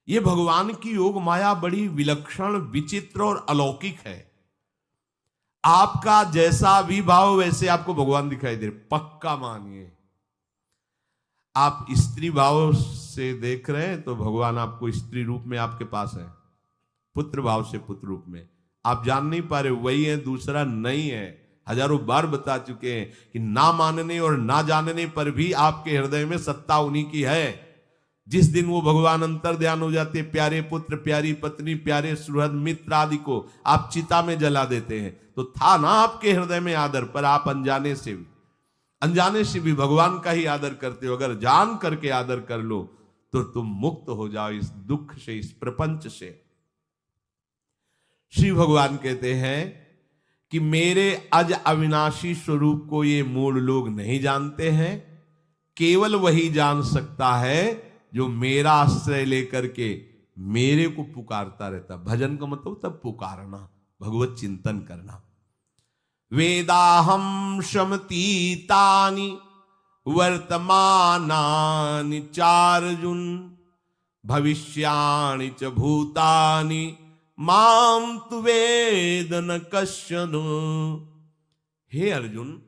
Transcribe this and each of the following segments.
ये भगवान की योग माया बड़ी विलक्षण, विचित्र और अलौकिक है। आपका जैसा भी भाव वैसे आपको भगवान दिखाई दे रहे, पक्का मानिए। आप स्त्री भाव से देख रहे हैं तो भगवान आपको स्त्री रूप में आपके पास है, पुत्र भाव से पुत्र रूप में आप जान नहीं पा रहे, वही है, दूसरा नहीं है। हजारों बार बता चुके हैं कि ना मानने और ना जानने पर भी आपके हृदय में सत्ता उन्हीं की है। जिस दिन वो भगवान अंतर ध्यान हो जाते, प्यारे पुत्र, प्यारी पत्नी, प्यारे सुहृद मित्र आदि को आप चिता में जला देते हैं, तो था ना आपके हृदय में आदर, पर आप अनजाने से भी भगवान का ही आदर करते हो। अगर जान करके आदर कर लो तो तुम मुक्त हो जाओ इस दुख से, इस प्रपंच से। श्री भगवान कहते हैं कि मेरे अज अविनाशी स्वरूप को ये मूल लोग नहीं जानते हैं, केवल वही जान सकता है जो मेरा आश्रय लेकर के मेरे को पुकारता रहता। भजन का मतलब तब पुकारना, भगवत चिंतन करना। वेदाहम शमतीतानि वर्तमानानि चार्जुन भविष्याणि च भूतानि माम तु वेद न कश्चन। हे अर्जुन,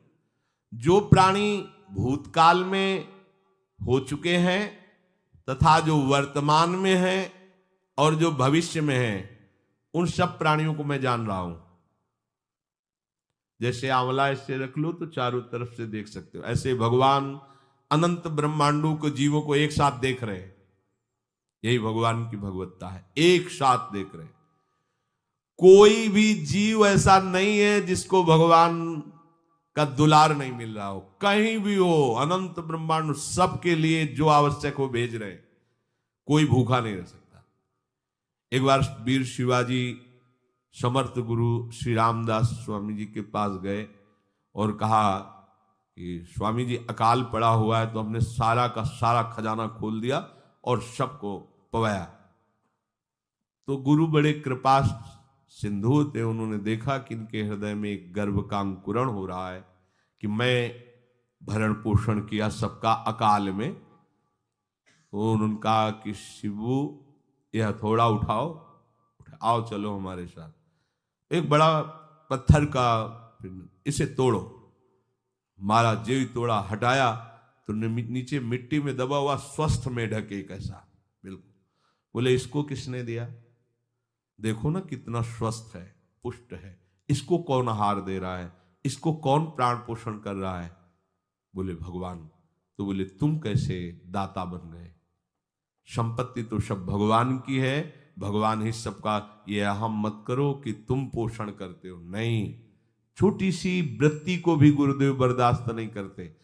जो प्राणी भूतकाल में हो चुके हैं तथा जो वर्तमान में है और जो भविष्य में है, उन सब प्राणियों को मैं जान रहा हूं। जैसे आंवला ऐसे रख लो तो चारों तरफ से देख सकते हो, ऐसे भगवान अनंत ब्रह्मांडों को, जीवों को एक साथ देख रहे हैं। यही भगवान की भगवत्ता है, एक साथ देख रहे हैं। कोई भी जीव ऐसा नहीं है जिसको भगवान का दुलार नहीं मिल रहा हो, कहीं भी हो, अनंत ब्रह्मांड सबके लिए जो आवश्यक हो भेज रहे हैं। कोई भूखा नहीं रह सकता। एक बार वीर शिवाजी समर्थ गुरु श्री रामदास स्वामी जी के पास गए और कहा कि स्वामी जी, अकाल पड़ा हुआ है, तो हमने सारा का सारा खजाना खोल दिया और सबको पवाया। तो गुरु बड़े कृपा सिंधु थे, उन्होंने देखा कि इनके हृदय में एक गर्भ का अंकुरण हो रहा है कि मैं भरण पोषण किया सबका अकाल में। तो उन्होंने कहा कि शिवू, यह थोड़ा उठाओ, आओ चलो हमारे साथ। एक बड़ा पत्थर का, इसे तोड़ो। महाराज जी तोड़ा, हटाया तो नीचे मिट्टी में दबा हुआ स्वस्थ मेढक एक ऐसा, बिल्कुल। बोले इसको किसने दिया? देखो ना कितना स्वस्थ है, पुष्ट है, इसको कौन आहार दे रहा है, इसको कौन प्राण पोषण कर रहा है? बोले भगवान। तो बोले तुम कैसे दाता बन गए? संपत्ति तो सब भगवान की है, भगवान ही सबका, ये अहम मत करो कि तुम पोषण करते हो। नहीं, छोटी सी वृत्ति को भी गुरुदेव बर्दाश्त नहीं करते।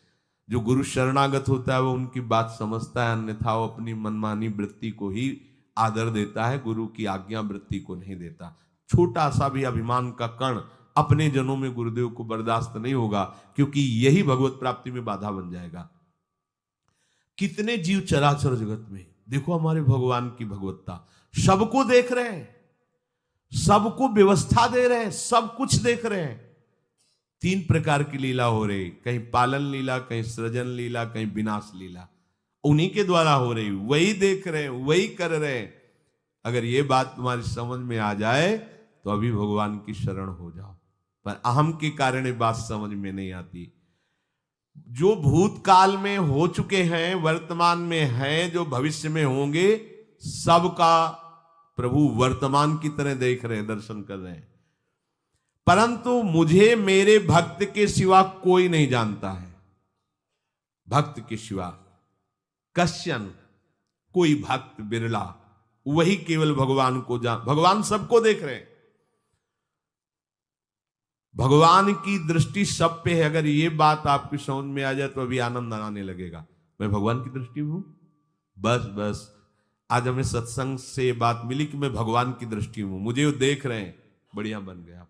जो गुरु शरणागत होता है वो उनकी बात समझता है, अन्यथा वो अपनी मनमानी वृत्ति को ही आदर देता है, गुरु की आज्ञा वृत्ति को नहीं देता। छोटा सा भी अभिमान का कण अपने जनों में गुरुदेव को बर्दाश्त नहीं होगा, क्योंकि यही भगवत प्राप्ति में बाधा बन जाएगा। कितने जीव चराचर जगत में, देखो हमारे भगवान की भगवत्ता, सबको देख रहे हैं, सबको व्यवस्था दे रहे हैं, सब कुछ देख रहे हैं। 3 प्रकार की लीला हो रही, कहीं पालन लीला, कहीं सृजन लीला, कहीं विनाश लीला, उन्हीं के द्वारा हो रही, वही देख रहे हैं, वही कर रहे हैं। अगर ये बात तुम्हारी समझ में आ जाए तो अभी भगवान की शरण हो जाओ, पर अहम के कारण ये बात समझ में नहीं आती। जो भूतकाल में हो चुके हैं, वर्तमान में हैं, जो भविष्य में होंगे, सबका प्रभु वर्तमान की तरह देख रहे हैं, दर्शन कर रहे हैं। परंतु मुझे मेरे भक्त के सिवा कोई नहीं जानता है। भक्त के सिवा कश्यन, कोई भक्त बिरला, वही केवल भगवान को जान। भगवान सबको देख रहे हैं, भगवान की दृष्टि सब पे है। अगर ये बात आपकी समझ में आ जाए तो अभी आनंद आने लगेगा। मैं भगवान की दृष्टि में हूं, बस आज हमें सत्संग से बात मिली कि मैं भगवान की दृष्टि में हूं, मुझे वो देख रहे हैं, बढ़िया बन गया।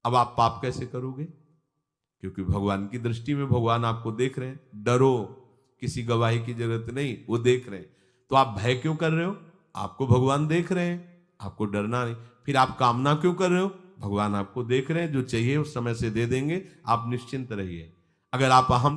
अब आप पाप कैसे करोगे? क्योंकि भगवान की दृष्टि में भगवान आपको देख रहे हैं। डरो, किसी गवाही की जरूरत नहीं, वो देख रहे हैं। तो आप भय क्यों कर रहे हो? आपको भगवान देख रहे हैं, आपको डरना नहीं। फिर आप कामना क्यों कर रहे हो? भगवान आपको देख रहे हैं, जो चाहिए उस समय से दे देंगे, आप निश्चिंत रहिए। अगर आप अहम